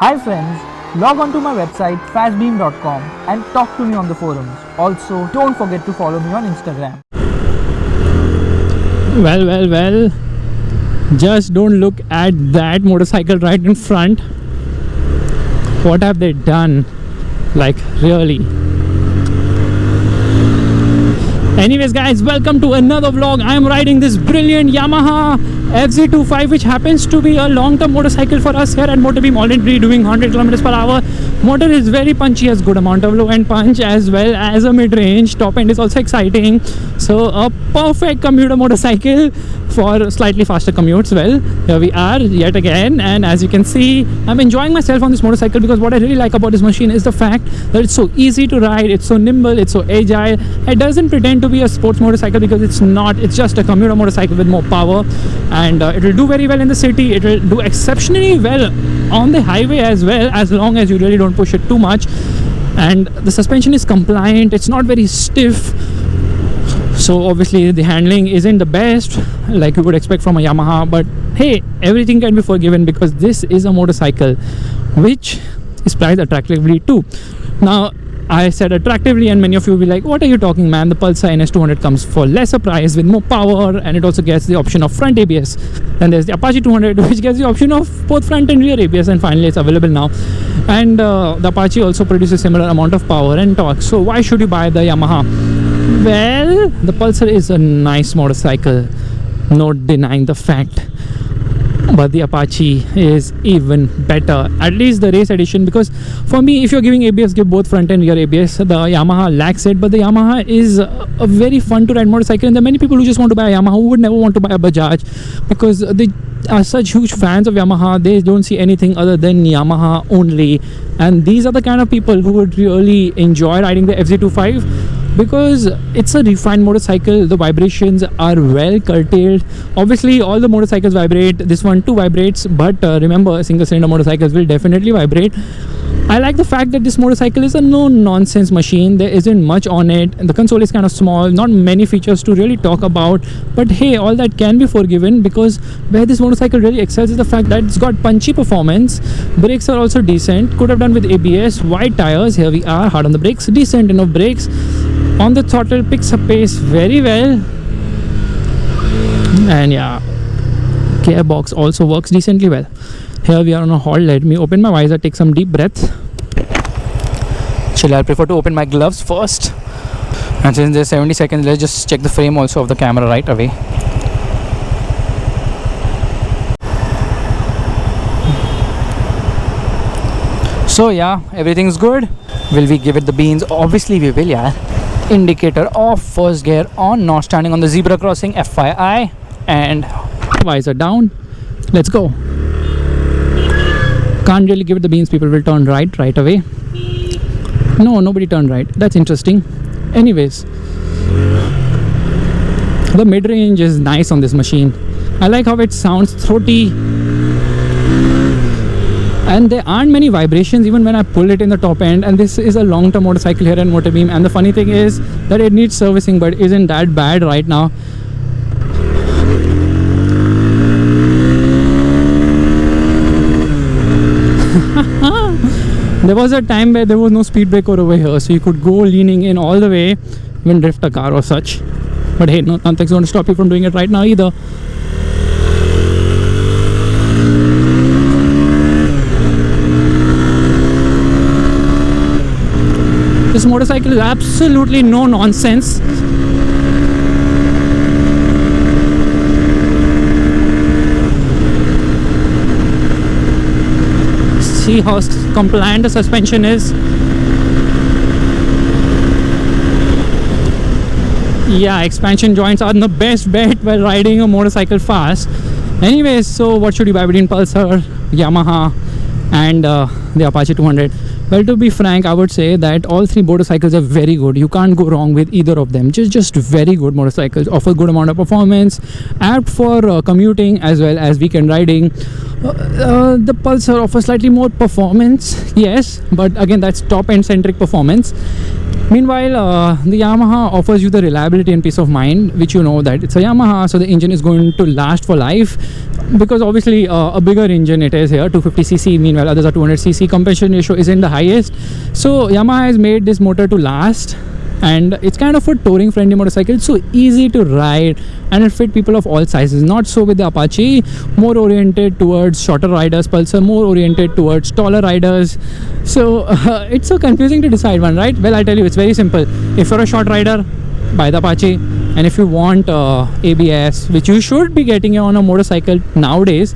Hi friends, log on to my website fastbeam.com and talk to me on the forums. Also, don't forget to follow me on Instagram. Well, just don't look at that motorcycle right in front. What have they done? Like, really? Anyways guys, welcome to another vlog. I am riding this brilliant Yamaha FZ25, which happens to be a long-term motorcycle for us here at Motorbeam, already doing 100 kilometers per hour. Motor is very punchy, has good amount of low-end punch as well as a mid-range. Top end is also exciting, so a perfect commuter motorcycle for slightly faster commutes. Well, here we are yet again, and as you can see, I'm enjoying myself on this motorcycle because what I really like about this machine is the fact that it's so easy to ride, it's so nimble, it's so agile. It doesn't pretend to be a sports motorcycle because it's not. It's just a commuter motorcycle with more power, and it will do very well in the city. It will do exceptionally well on the highway as well, as long as you really don't push it too much. And the suspension is compliant, it's not very stiff, so obviously the handling isn't the best like you would expect from a Yamaha, but hey, everything can be forgiven because this is a motorcycle which is priced attractively too. Now, I said attractively, and many of you will be like, what are you talking, man? The Pulsar NS200 comes for lesser price with more power, and it also gets the option of front ABS. Then there's the Apache 200, which gets the option of both front and rear ABS, and finally it's available now. And the Apache also produces similar amount of power and torque. So why should you buy the Yamaha? Well, the Pulsar is a nice motorcycle, no denying the fact. But the Apache is even better, at least the race edition, because for me, if you're giving ABS, give both front and rear ABS. The Yamaha lacks it, but the Yamaha is a very fun to ride motorcycle, and there are many people who just want to buy a Yamaha who would never want to buy a Bajaj because they are such huge fans of Yamaha. They don't see anything other than Yamaha only, and these are the kind of people who would really enjoy riding the FZ25 because it's a refined motorcycle. The vibrations are well curtailed. Obviously all the motorcycles vibrate, this one too vibrates, but remember, single cylinder motorcycles will definitely vibrate. I like the fact that this motorcycle is a no nonsense machine. There isn't much on it, and the console is kind of small, not many features to really talk about, but hey, all that can be forgiven because where this motorcycle really excels is the fact that it's got punchy performance. Brakes are also decent, could have done with ABS. Wide tires, here we are, hard on the brakes, decent enough brakes. On the throttle, picks up pace very well, and yeah, gearbox also works decently well. Here we are on a halt. Let me open my visor, take some deep breath. Actually, I prefer to open my gloves first, and since there's 70 seconds, let's just check the frame also of the camera right away. So yeah, everything's good. Will we give it the beans? Obviously we will, yeah. Indicator off, first gear on, not standing on the zebra crossing, FYI, and visor down. Let's go. Can't really give it the beans. People will turn right away. No, nobody turned right. That's interesting. Anyways, the mid-range is nice on this machine. I like how it sounds throaty, and there aren't many vibrations even when I pull it in the top end. And this is a long-term motorcycle here in Motorbeam, and the funny thing is that it needs servicing, but isn't that bad right now. There was a time where there was no speed breaker over here, so you could go leaning in all the way when drift a car or such. But hey, no, nothing's going to stop you from doing it right now either. This motorcycle is absolutely no nonsense. See how compliant the suspension is. Yeah, expansion joints are the best bet while riding a motorcycle fast. Anyways, so what should you buy between Pulsar, Yamaha, and the Apache 200? Well, to be frank, I would say that all three motorcycles are very good. You can't go wrong with either of them. Just very good motorcycles, offer good amount of performance, apt for commuting as well as weekend riding. The Pulsar offers slightly more performance, yes, but again, that's top end centric performance. Meanwhile, the Yamaha offers you the reliability and peace of mind, which you know that it's a Yamaha, so the engine is going to last for life, because obviously a bigger engine it is here, 250cc, meanwhile others are 200cc. Compression ratio isn't the highest, so Yamaha has made this motor to last, and it's kind of a touring friendly motorcycle. It's so easy to ride and it fit people of all sizes. Not so with the Apache, more oriented towards shorter riders. Pulsar more oriented towards taller riders. So it's so confusing to decide one, right? Well, I tell you, it's very simple. If you're a short rider, buy the Apache, and if you want ABS, which you should be getting on a motorcycle nowadays,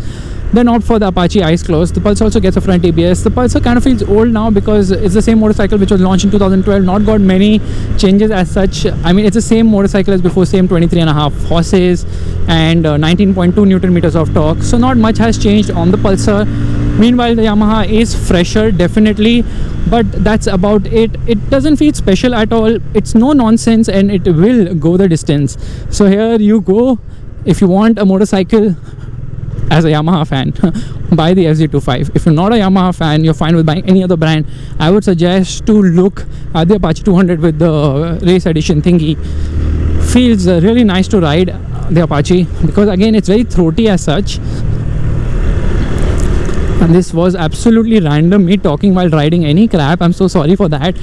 then opt for the Apache Ice Close. The Pulsar also gets a front ABS. The Pulsar kind of feels old now because it's the same motorcycle which was launched in 2012, not got many changes as such. I mean, it's the same motorcycle as before, same 23.5 horses and 19.2 Newton meters of torque, so not much has changed on the Pulsar. Meanwhile, the Yamaha is fresher, definitely, but that's about it. It doesn't feel special at all. It's no nonsense and it will go the distance. So here you go. If you want a motorcycle as a Yamaha fan, buy the FZ25. If you're not a Yamaha fan, you're fine with buying any other brand, I would suggest to look at the Apache 200 with the race edition thingy. Feels really nice to ride the Apache, because again it's very throaty as such. And this was absolutely random, me talking while riding any crap. I'm so sorry for that.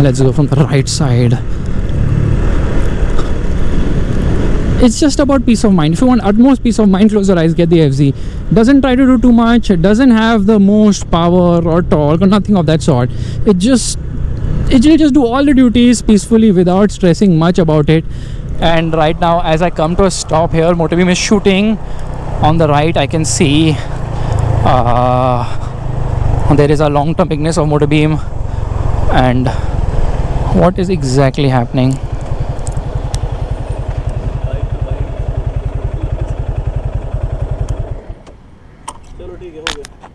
Let's go from the right side. It's just about peace of mind. If you want utmost peace of mind, close your eyes, get the FZ. Doesn't try to do too much. It doesn't have the most power or torque or nothing of that sort. It will just do all the duties peacefully without stressing much about it. And right now, as I come to a stop here, Motorbeam is shooting. On the right, I can see there is a long-term bigness of Motorbeam. And what is exactly happening?